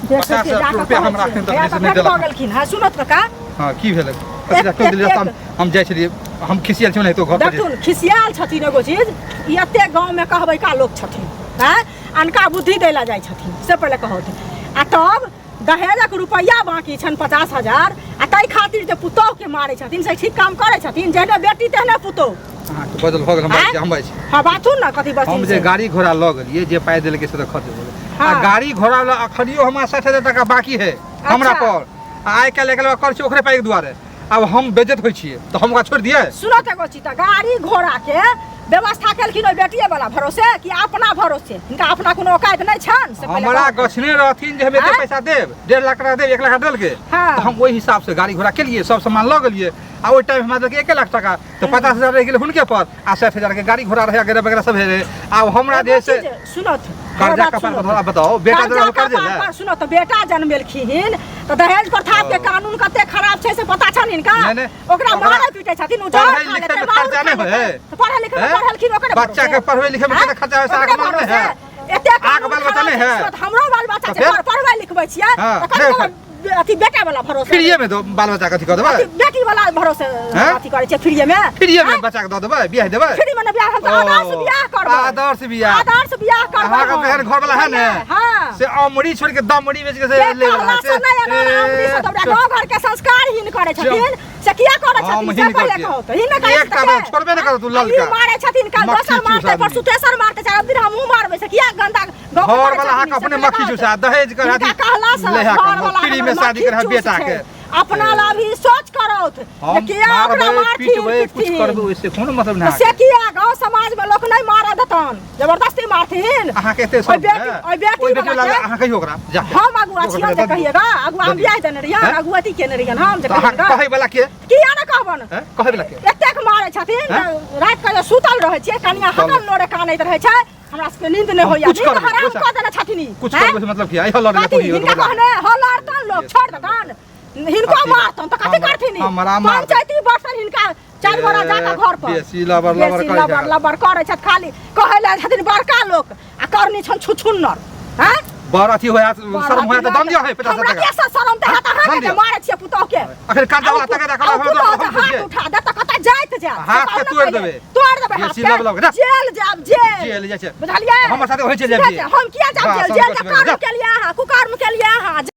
₹50 हमरा एखन तक नहि देलखिन। हां सुनत काका। हां की भेलै हम जाइ छलियै हम खिसियाल छी नहीं तो घर पर देखथुन खिसियाल छथिन एगो चीज ई एते गांव में कहबै का लोग छथिन हैं अनका बुद्धि देला जाइ छथिन से पहले कहत आ तब दहेजक रुपैया बाकी छन 50,000 आ तै खातिर जे पुतोह के मारे छथिन से ठीक काम करे छथिन जेने बेटी तेने पुतोह। हां तो बदल भ गेल हम बाई छी। हां बाथुन ना कथि बस हम जे गाड़ी घोड़ा ल गेलिए जे पाई देलके से त खत्म हो गेल। आ गाड़ी घोड़ा ला अखनियो हमरा 60,000 टका बाकी है हमरा पर आइ काल्हि एकला कर छी ओकरे पाई के दुआरे अब हम बेइज्जत होई छिए तो हम ओकरा छोड़ दिए। सुनो त एगो चीज गाड़ी घोड़ा के व्यवस्था केलखिन ओइ बेटिए वाला भरोसे कि अपना भरोसे इनका अपना कोनो औकात नै छन से पहले हमरा गछने रहथिन जे हम एते पैसा देब 1.5 लाख टका देब 1 लाख देल के तो हम ओइ हिसाब से गाड़ी घोड़ा के लिए सब सामान ल गेलिए आ ओइ टाइम हमरा देलके 1 लाख टका तो 50,000 रह गेल हुनके पर आ 60,000 के गाड़ी घोड़ा रहे वगैरह वगैरह सब है। अब हमरा जे से सुनत कर्जा का पर बताओ बेटा जरा कर्जा ले सुनो तो बेटा जन्मेलखिन तो दहेज प्रथा के कानून कते खराब छै से पता छन इनका ओकरा मारे पीटे छथिन उजर खर्चा नै होय पढ़े लिखे पढ़लखिन ओकरे बच्चा के पढ़वे लिखे में कते खर्चा होय सारा मालूम है एते आग बाल बच्चा नै है हमरो बाल बच्चा छै पढ़बै लिखबै छियै त अथी बेटा वाला भरोसे फ्रीए में दो बाल बच्चा कथि क देबै बेटी वाला भरोसे अथी करे छै फ्रीए में बच्चा के द देबै बियाह देबै फ्री में बियाह हम आदर्श बियाह करबै आदर्श बियाह करबै अहाँ के बहन घर वाला है ने हां से अमरी छोड़ के दमड़ी बेच के से ले वाला से अमरी से तबरा गांव घर के संस्कार हीन करे छथिन से किया करे छथिन से पहले कहो तो हीन करे एक का छोड़बे न कर तू ललका मारे छथिन काल दोसर मारते पर सुतेसर मारते चाहे दिन हमहु मारबै से किया गंदा घर वाला हां अपने मक्खी चूसा दहेज कर हाथी लेहा फ्री में शादी कर बेटा के अपना ला भी सोच करो किया अपना मारती कुछ करबे ओइसे कोनो मतलब ना से किया गांव समाज में लोग नहीं मारा दतन जबरदस्ती मारथिन अहाँ के एते सब ओइ बेटी वाला अहाँ कहियो ओकरा जा हम अगुआ छियै जे कहिएगा अगुआ हम बियाह देने रहिए अगुआती केने रहिए हम जे कहिएगा कहै वाला के किया न कहबन कहै वाला के एतेक मारै छथिन रात के सुतल रहै छियै कनिया हकल लोरे कानैत रहै छै हमरा सबके नींद नै होइया नींद हराम क देने छथिन कुछ करबे मतलब की आई हल्ला रे कोई इनका कहने हल्ला तन लोग छोड़ दतन हिनको मारतन त कथि करथिन पंचायती बर्तन हिनका 4 गोरा जाका घर पर बेसी लबर करे छथ खाली कहैला छथिन बड़का लोक आ करनी छन छुछुन्नर हैं बर अथी होया शर्म होया त दम दिया है 50 टका कैसा शर्म त हाथ हाथ के मारे छियै पुतौ के अखन कर्जा वाला टका रखला हम हाथ उठा दे त कत जाइत जा हाथ के तोड़ देबे हाथ जेल जाब जेल जाय छै बुझलियै हमर साथे होय छै जेल हम किया जाब जेल के काम के लिए कुकर्म के लिए